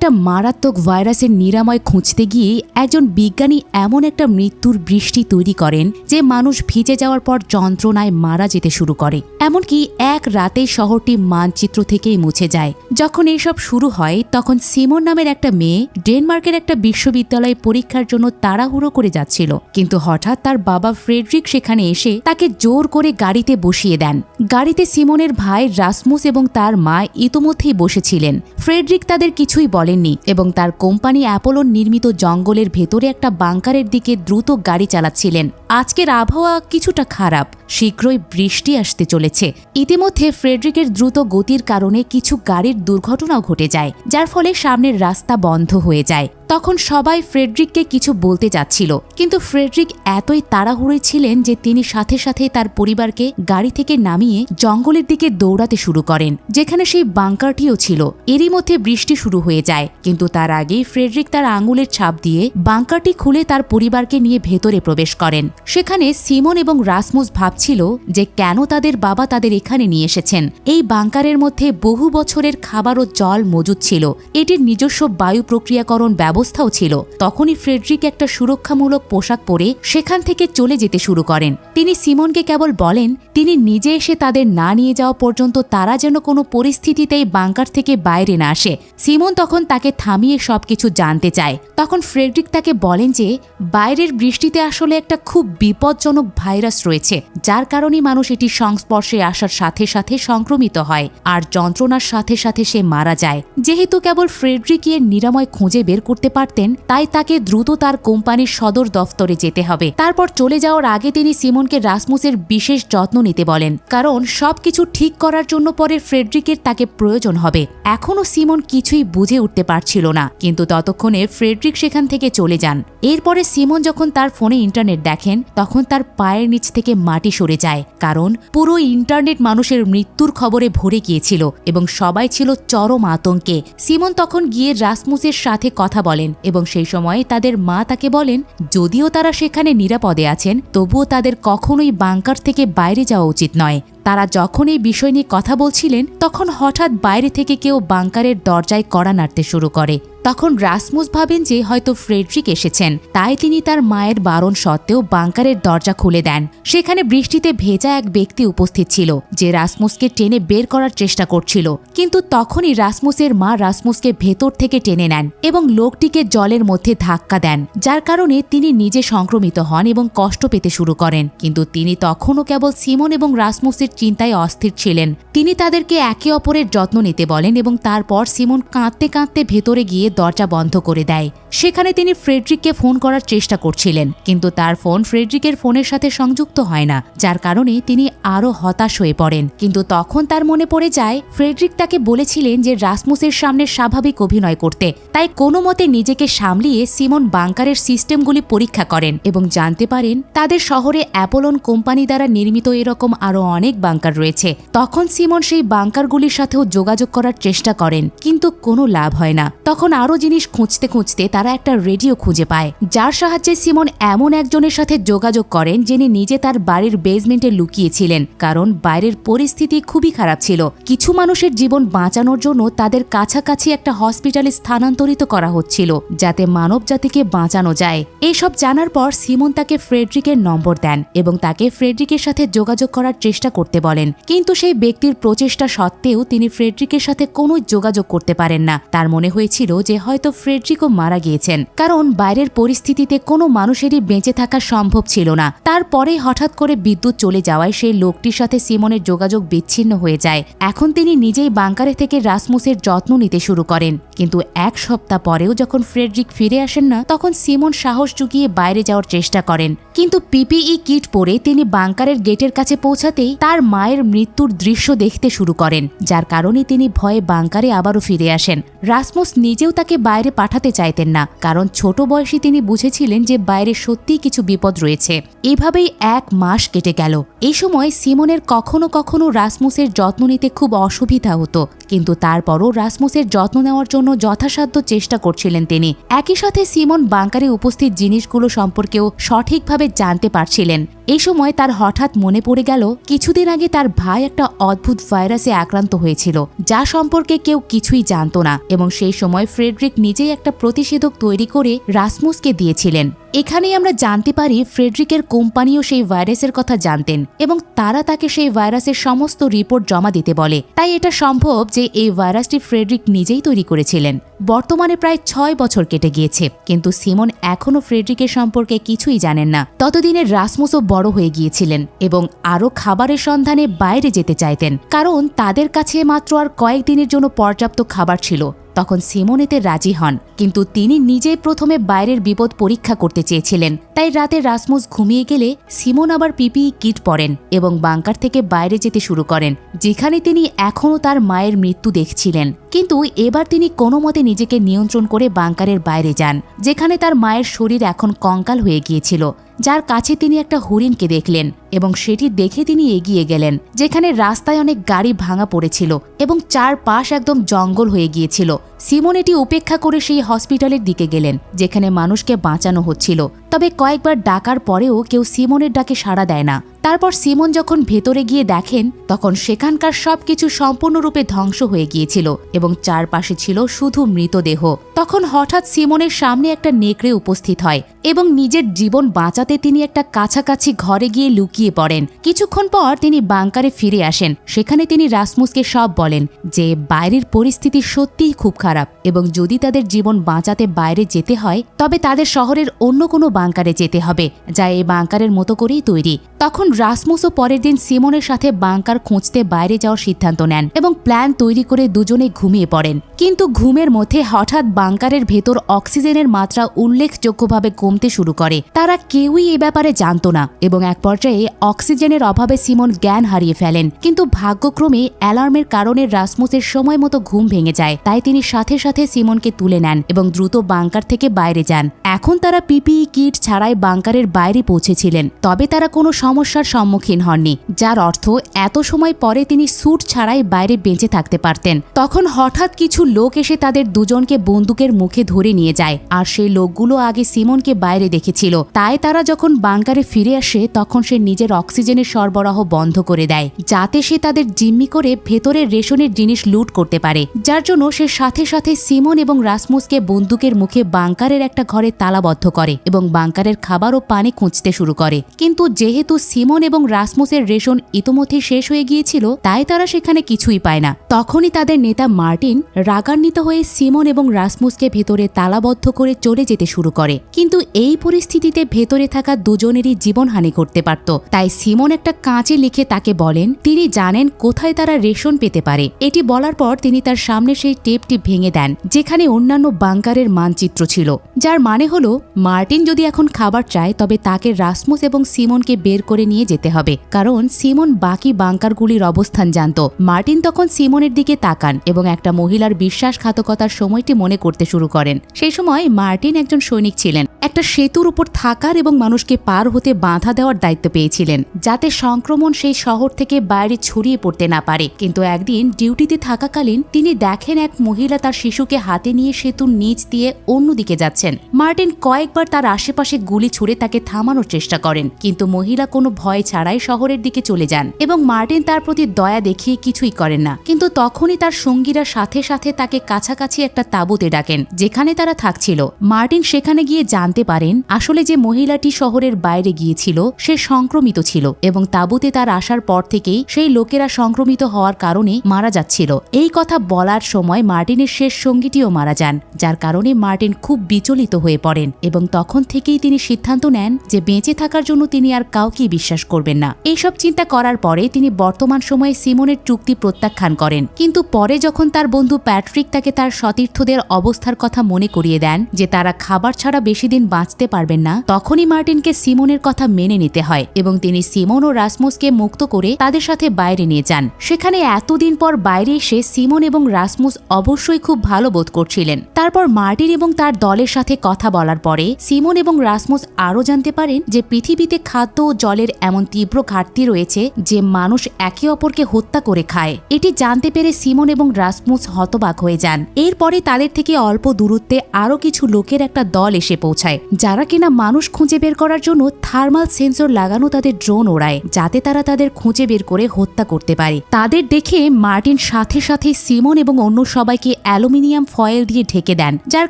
একটা মারাত্মক ভাইরাসের নিরাময় খুঁজতে গিয়ে একজন বিজ্ঞানী এমন একটা মৃত্যুর বৃষ্টি তৈরি করেন যে মানুষ ভিজে যাওয়ার পর যন্ত্রণায় মারা যেতে শুরু করে। এমনকি এক রাতেই শহরটি মানচিত্র থেকেই মুছে যায়। যখন এইসব শুরু হয় তখন সিমন নামের একটা মেয়ে ডেনমার্কের একটা বিশ্ববিদ্যালয়ে পরীক্ষার জন্য তাড়াহুড়ো করে যাচ্ছিল, কিন্তু হঠাৎ তার বাবা ফ্রেডরিক সেখানে এসে তাকে জোর করে গাড়িতে বসিয়ে দেন। গাড়িতে সিমনের ভাই রাসমুস এবং তার মা ইতোমধ্যেই বসেছিলেন। ফ্রেডরিক তাদের কিছুই বলেননি এবং তার কোম্পানি অ্যাপোলোর নির্মিত জঙ্গলের ভেতরে একটা বাংকারের দিকে দ্রুত গাড়ি চালাচ্ছিলেন। আজকের আবহাওয়া কিছুটা খারাপ, শীঘ্রই বৃষ্টি আসতে চলেছে। ইতিমধ্যে ফ্রেডরিকের দ্রুত গতির কারণে কিছু গাড়ির দুর্ঘটনাও ঘটে যায়, যার ফলে সামনের রাস্তা বন্ধ হয়ে যায়। তখন সবাই ফ্রেডরিককে কিছু বলতে যাচ্ছিল, কিন্তু ফ্রেডরিক এতই তাড়াহুড়োয় ছিলেন যে তিনি সাথে সাথে তার পরিবারকে গাড়ি থেকে নামিয়ে জঙ্গলের দিকে দৌড়াতে শুরু করেন, যেখানে সেই বাংকারটিও ছিল। এরই মধ্যে বৃষ্টি শুরু হয়ে যায়, কিন্তু তার আগেই ফ্রেডরিক তার আঙুলের ছাপ দিয়ে বাংকারটি খুলে তার পরিবারকে নিয়ে ভেতরে প্রবেশ করেন। সেখানে সিমন এবং রাসমুস ভাবছিল যে কেন তাদের বাবা তাদের এখানে নিয়ে এসেছেন। এই বাংকারের মধ্যে বহু বছরের খাবার ও জল মজুদ ছিল, এটির নিজস্ব বায়ু প্রক্রিয়াকরণ ব্যবস্থাও ছিল। তখনই ফ্রেডরিক একটা সুরক্ষামূলক পোশাক পরে সেখান থেকে চলে যেতে শুরু করেন। তিনি সিমনকে কেবল বলেন তিনি নিজে এসে তাদের না নিয়ে যাওয়া পর্যন্ত তারা যেন কোনো পরিস্থিতিতেই বাংকার থেকে বাইরে না আসে। সিমন তখন তাকে থামিয়ে সবকিছু জানতে চায়। তখন ফ্রেডরিক তাকে বলেন যে বাইরের বৃষ্টিতে আসলে একটা খুব বিপজ্জনক ভাইরাস রয়েছে, যার কারণে মানুষ এটির সংস্পর্শে আসার সাথে সাথে সংক্রমিত হয় আর যন্ত্রণার সাথে সাথে সে মারা যায়। যেহেতু কেবল ফ্রেডরিক এর নিরাময় খুঁজে বের করতে পারতেন, তাই তাকে দ্রুত তার কোম্পানির সদর দফতরে যেতে হবে। তারপর চলে যাওয়ার আগে তিনি সিমনকে রাসমুসের বিশেষ যত্ন নিতে বলেন, কারণ সবকিছু ঠিক করার জন্য পরে ফ্রেডরিকের তাকে প্রয়োজন হবে। এখনও সিমন কিছুই বুঝে উঠতে পারছিল না, কিন্তু ততক্ষণে ফ্রেডরিক সেখান থেকে চলে যান। এরপরে সিমন যখন তার ফোনে ইন্টারনেট দেখেন তখন তার পায়ের নিচ থেকে মাটি সরে যায়, কারণ পুরো ইন্টারনেট মানুষের মৃত্যুর খবরে ভরে গিয়েছিল এবং সবাই ছিল চরম আতঙ্কে। সিমন তখন গিয়ে রাসমুসের সাথে কথা বলেন এবং সেই সময় তাদের মা তাকে বলেন যদিও তারা সেখানে নিরাপদে আছেন, তবুও তাদের কখনোই বাংকার থেকে বাইরে যাওয়া উচিত নয়। তারা যখন এই বিষয় নিয়ে কথা বলছিলেন তখন হঠাৎ বাইরে থেকে কেউ বাংকারের দরজায় কড়া নাড়তে শুরু করে। তখন রাসমুস ভাবেন যে হয়তো ফ্রেডরিক এসেছেন, তাই তিনি তার মায়ের বারণ সত্ত্বেও বাংকারের দরজা খুলে দেন। সেখানে বৃষ্টিতে ভেজা এক ব্যক্তি উপস্থিত ছিল যে রাসমুসকে টেনে বের করার চেষ্টা করছিল, কিন্তু তখনই রাসমুসের মা রাসমুসকে ভেতর থেকে টেনে নেন এবং লোকটিকে জলের মধ্যে ধাক্কা দেন, যার কারণে তিনি নিজে সংক্রমিত হন এবং কষ্ট পেতে শুরু করেন। কিন্তু তিনি তখনও কেবল সিমন এবং রাসমুসের চিন্তায় অস্থির ছিলেন। তিনি তাদেরকে একে অপরের যত্ন নিতে বলেন এবং তারপর সিমন কাঁদতে কাঁদতে ভেতরে গিয়ে দরজা বন্ধ করে দেয়। সেখানে তিনি ফ্রেডরিককে ফোন করার চেষ্টা করছিলেন, কিন্তু তার ফোন ফ্রেডরিকের ফোনের সাথে সংযুক্ত হয় না, যার কারণে তিনি আরও হতাশ হয়ে পড়েন। কিন্তু তখন তার মনে পড়ে যায় ফ্রেডরিক তাকে বলেছিলেন যে রাসমুসের সামনে স্বাভাবিক অভিনয় করতে। তাই কোনো মতে নিজেকে সামলিয়ে সিমন বাংকারের সিস্টেমগুলি পরীক্ষা করেন এবং জানতে পারেন তাদের শহরে অ্যাপোলন কোম্পানি দ্বারা নির্মিত এরকম আরও অনেক বাংকার রয়েছে। তখন সিমন সেই বাংকারগুলির সাথেও যোগাযোগ করার চেষ্টা করেন, কিন্তু কোনো লাভ হয় না। তখন আরও জিনিস খুঁজতে খুঁজতে তারা একটা রেডিও খুঁজে পায়, যার সাহায্যে সিমন এমন একজনের সাথে যোগাযোগ করেন যিনি নিজে তার বাড়ির বেসমেন্টে লুকিয়েছিলেন, কারণ বাইরের পরিস্থিতি খুবই খারাপ ছিল। কিছু মানুষের জীবন বাঁচানোর জন্য তাদের কাছাকাছি একটা হসপিটালে স্থানান্তরিত করা হচ্ছিল, যাতে মানব জাতিকে বাঁচানো যায়। এইসব জানার পর সিমন তাকে ফ্রেডরিকের নম্বর দেন এবং তাকে ফ্রেডরিকের সাথে যোগাযোগ করার চেষ্টা করতে বলেন, কিন্তু সেই ব্যক্তির প্রচেষ্টা সত্ত্বেও তিনি ফ্রেডরিকের সাথে কোনো যোগাযোগ করতে পারেন না। তার মনে হয়েছিল যে হয়তো ফ্রেডরিকও মারা গিয়েছেন, কারণ বাইরের পরিস্থিতিতে কোনো মানুষেরই বেঁচে থাকা সম্ভব ছিল না। তারপরে হঠাৎ করে বিদ্যুৎ চলে যাওয়ায় সেই লোকটির সাথে সিমনের যোগাযোগ বিচ্ছিন্ন হয়ে যায়। এখন তিনি নিজেই বাংকারে থেকে রাসমুসের যত্ন নিতে শুরু করেন, কিন্তু এক সপ্তাহ পরেও যখন ফ্রেডরিক ফিরে আসেন না, তখন সিমন সাহস জুগিয়ে বাইরে যাওয়ার চেষ্টা করেন। কিন্তু পিপিই কিট পরে তিনি বাংকারের গেটের কাছে পৌঁছাতেই তার মায়ের মৃত্যুর দৃশ্য দেখতে শুরু করেন, যার কারণে তিনি ভয়ে বাংকারে আবারও ফিরে আসেন। রাসমুস নিজেও তাকে বাইরে পাঠাতে চাইতেন না, না, কারণ ছোট বয়সে তিনি বুঝেছিলেন যে বাইরে সত্যিই কিছু বিপদ রয়েছে। এভাবেই 1 মাস কেটে গেল। এই সময় সিমনের কখনো কখনো রাসমুসের যত্ন নিতে খুব অসুবিধা হতো, কিন্তু তারপরও রাসমুসের যত্ন নেওয়ার জন্য যথাসাধ্য চেষ্টা করছিলেন তিনি। একই সাথে সিমন বাংকারে উপস্থিত জিনিসগুলো সম্পর্কেও সঠিকভাবে জানতে পারছিলেন। এই সময় তার হঠাৎ মনে পড়ে গেল কিছুদিন আগে তার ভাই একটা অদ্ভুত ভাইরাসে আক্রান্ত হয়েছিল, যা সম্পর্কে কেউ কিছুই জানত না, এবং সেই সময় ফ্রেডরিক নিজেই একটা প্রতিষেধক তৈরি করে রাসমুসকে দিয়েছিলেন। এখানেই আমরা জানতে পারি ফ্রেডরিকের কোম্পানিও সেই ভাইরাসের কথা জানতেন এবং তারা তাকে সেই ভাইরাসের সমস্ত রিপোর্ট জমা দিতে বলে। তাই এটা সম্ভব যে এই ভাইরাসটি ফ্রেডরিক নিজেই তৈরি করেছিলেন। বর্তমানে প্রায় 6 বছর কেটে গিয়েছে, কিন্তু সিমন এখনও ফ্রেডরিকের সম্পর্কে কিছুই জানেন না। ততদিনে রাসমুসও বড় হয়ে গিয়েছিলেন এবং আরও খাবারের সন্ধানে বাইরে যেতে চাইতেন, কারণ তাদের কাছে মাত্র আর কয়েকদিনের জন্য পর্যাপ্ত খাবার ছিল। তখন সিমন এতে রাজি হন, কিন্তু তিনি নিজেই প্রথমে বাইরের বিপদ পরীক্ষা করতে চেয়েছিলেন। তাই রাতে রাসমুস ঘুমিয়ে গেলে সিমন আবার পিপিই কিট পরেন এবং বাংকার থেকে বাইরে যেতে শুরু করেন, যেখানে তিনি এখনও তার মায়ের মৃত্যু দেখছিলেন। কিন্তু এবার তিনি কোনো মতে নিজেকে নিয়ন্ত্রণ করে বাংকারের বাইরে যান, যেখানে তার মায়ের শরীর এখন কঙ্কাল হয়ে গিয়েছিল, যার কাছে তিনি একটা হরিণকে দেখলেন এবং সেটি দেখে তিনি এগিয়ে গেলেন, যেখানে রাস্তায় অনেক গাড়ি ভাঙা পড়েছিল এবং চারপাশ একদম জঙ্গল হয়ে গিয়েছিল। সিমন এটি উপেক্ষা করে সেই হসপিটালের দিকে গেলেন, যেখানে মানুষকে বাঁচানো হচ্ছিল। তবে কয়েকবার ডাকার পরেও কেউ সিমনের ডাকে সাড়া দেয় না। তারপর সিমন যখন ভেতরে গিয়ে দেখেন, তখন সেখানকার সবকিছু সম্পূর্ণরূপে ধ্বংস হয়ে গিয়েছিল এবং চারপাশে ছিল শুধু মৃতদেহ। তখন হঠাৎ সিমনের সামনে একটা নেকড়ে উপস্থিত হয় এবং নিজের জীবন বাঁচাতে তিনি একটা কাছাকাছি ঘরে গিয়ে লুকিয়ে পড়েন। কিছুক্ষণ পর তিনি বাংকারে ফিরে আসেন। সেখানে তিনি রাসমুসকে সব বলেন যে বাইরের পরিস্থিতি সত্যিই খুব খারাপ এবং যদি তাদের জীবন বাঁচাতে বাইরে যেতে হয় তবে তাদের শহরের অন্য কোনো বাংকারে যেতে হবে, যা এই বাংকারের মতো করেই তৈরি। তখন রাসমুসও পরের দিন সিমনের সাথে বাংকার খুঁজতে বাইরে যাওয়ার সিদ্ধান্ত নেন এবং প্ল্যান তৈরি করে দুজনে ঘুমিয়ে পড়েন। কিন্তু ঘুমের মধ্যে হঠাৎ বাংকারের ভেতর অক্সিজেনের মাত্রা উল্লেখযোগ্যভাবে কমতে শুরু করে। তারা কেউই এ ব্যাপারে জানত না এবং এক পর্যায়ে অক্সিজেনের অভাবে সিমন জ্ঞান হারিয়ে ফেলেন। কিন্তু ভাগ্যক্রমে অ্যালার্মের কারণে রাসমুসের সময় মতো ঘুম ভেঙে যায়। তাই তিনি সাথে সাথে সিমনকে তুলে নেন এবং দ্রুত বাংকার থেকে বাইরে যান। এখন তারা পিপিই কিট ছাড়াই বাংকারের বাইরে পৌঁছেছিলেন, তবে তারা কোনো সমস্যার সম্মুখীন হননি, যার অর্থ এত সময় পরে তিনি স্যুট ছাড়াই বাইরে বেঁচে থাকতে পারতেন। তখন হঠাৎ কিছু লোক এসে তাদের দুজনকে বন্দুকের মুখে ধরে নিয়ে যায়, আর সেই লোকগুলো আগে সিমনকে বাইরে দেখেছিল। তাই তারা যখন বাংকারে ফিরে আসে তখন সে নিজের অক্সিজেনের সরবরাহ বন্ধ করে দেয়, যাতে সে তাদের জিম্মি করে ভেতরের রেশনের জিনিস লুট করতে পারে। যার জন্য সে সাথে সাথে সিমন এবং রাসমুসকে বন্দুকের মুখে বাংকারের একটা ঘরে তালাবদ্ধ করে এবং বাংকারের খাবার ও পানি খুঁজতে শুরু করে। কিন্তু যেহেতু সিমন এবং রাসমুসের রেশন ইতোমধ্যে শেষ হয়ে গিয়েছিল, তাই তারা সেখানে কিছুই পায় না। তখনই তাদের নেতা মার্টিন রাগান্বিত হয়ে সিমন এবং রাসমুসকে ভেতরে তালাবদ্ধ করে চলে যেতে শুরু করে। কিন্তু এই পরিস্থিতিতে ভেতরে থাকা দুজনেরই জীবনহানি ঘটতে পারত। তাই সিমন একটা কাঁচে লিখে তাকে বলেন তিনি জানেন কোথায় তারা রেশন পেতে পারে। এটি বলার পর তিনি তার সামনে সেই টেপটি ভেঙে দেন, যেখানে অন্যান্য বাংকারের মানচিত্র ছিল, যার মানে হলো মার্টিন যদি এখন খাবার চায় তবে তাকে রাসমুস এবং সিমনকে বের করে নিয়ে যেতে হবে, কারণ সিমন বাকি বাংকারগুলির অবস্থান জানত। মার্টিন তখন সিমনের দিকে তাকান এবং একটা মহিলার বিশ্বাসঘাতকতার সময়টি মনে করতে শুরু করেন। সেই সময় মার্টিন একজন সৈনিক ছিলেন, একটা সেতুর উপর থাকার এবং মানুষকে পার হতে বাধা দেওয়ার দায়িত্ব পেয়েছিলেন, যাতে সংক্রমণ সেই শহর থেকে বাইরে ছড়িয়ে পড়তে না পারে। কিন্তু একদিন ডিউটিতে থাকাকালীন তিনি দেখেন এক মহিলা তার শিশুকে হাতে নিয়ে সেতুর নিচ দিয়ে অন্যদিকে যাচ্ছেন। মার্টিন কয়েকবার তার আশেপাশে গুলি ছুড়ে তাকে থামানোর চেষ্টা করেন, কিন্তু মহিলা কোনো ভয় ছাড়াই শহরের দিকে চলে যান এবং মার্টিন তার প্রতি দয়া দেখিয়ে কিছুই করেন না। কিন্তু তখনই তার সঙ্গীরা সাথে সাথে তাকে কাছাকাছি একটা তাঁবুতে ডাকেন, যেখানে তারা থাকছিল। মার্টিন সেখানে গিয়ে জানতে পারেন আসলে যে মহিলাটি শহরের বাইরে গিয়েছিল সে সংক্রমিত ছিল এবং তাঁবুতে তার আসার পর থেকেই সেই লোকেরা সংক্রমিত হওয়ার কারণে মারা যাচ্ছিল। এই কথা বলার সময় মার্টিনের শেষ সঙ্গীটিও মারা যান, যার কারণে মার্টিন খুব বিচলিত হয়ে পড়েন এবং তখন থেকেই তিনি সিদ্ধান্ত নেন যে বেঁচে থাকার জন্য তিনি আর কাউকেই বিশ্বাস করবেন না। এইসব চিন্তা করার পরে তিনি বর্তমান সময়ে সিমনের চুক্তি প্রত্যাখ্যান করেন। কিন্তু পরে যখন তার বন্ধু প্যাট্রিক তাকে তার সতীর্থদের অবস্থার কথা মনে করিয়ে দেন যে তারা খাবার ছাড়া বেশি দিন বাঁচতে পারবেন না, তখনই মার্টিনকে সিমনের কথা মেনে নিতে হয় এবং তিনি সিমন ও রাসমুসকে মুক্ত করে তাদের সাথে বাইরে নিয়ে যান। সেখানে এতদিন পর বাইরে এসে সিমন এবং রাসমুস অবশ্যই খুব ভালো বোধ করছিলেন। তারপর মার্টিন এবং তার দলের সাথে কথা বলার পরে সিমন এবং রাসমুস আরও জানতে পারেন যে পৃথিবীতে খাদ্য ও জলের এমন তীব্র ঘাটতি রয়েছে যে মানুষ একে অপরকে হত্যা করে খায়। এটি জানতে পেরে সিমন এবং রাসমুস হতবাক হয়ে যান। এরপরে তাদের থেকে অল্প দূরত্বে আরও কিছু লোকের একটা দল এসে পৌঁছায়, যারা কিনা মানুষ খুঁজে বের করার জন্য থার্মাল সেন্সর লাগানো তাদের ড্রোন ওড়ায়, যাতে তারা তাদের খুঁজে বের করে হত্যা করতে পারে। তাদের দেখে মার্টিন সাথে সাথে সিমন এবং অন্য সবাইকে অ্যালুমিনিয়াম ফয়েল দিয়ে ঢেকে দেন, যার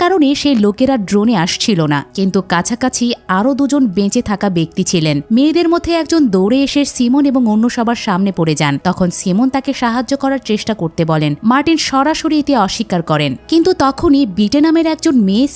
কারণে সেই লোকেরা ড্রোনে আসছিল না। কিন্তু কাছাকাছি আরও দুজন বেঁচে থাকা ব্যক্তি ছিলেন। মেয়েদের মধ্যে একজন দৌড়ে এসে সিমন এবং অন্য সবার সামনে পড়ে যান। তখন সিমন তাকে সাহায্য করার চেষ্টা করতে বলেন। মার্টিন সরাসরি এতে অস্বীকার করেন, কিন্তু তখনই বিটে নামের একজন মেয়ে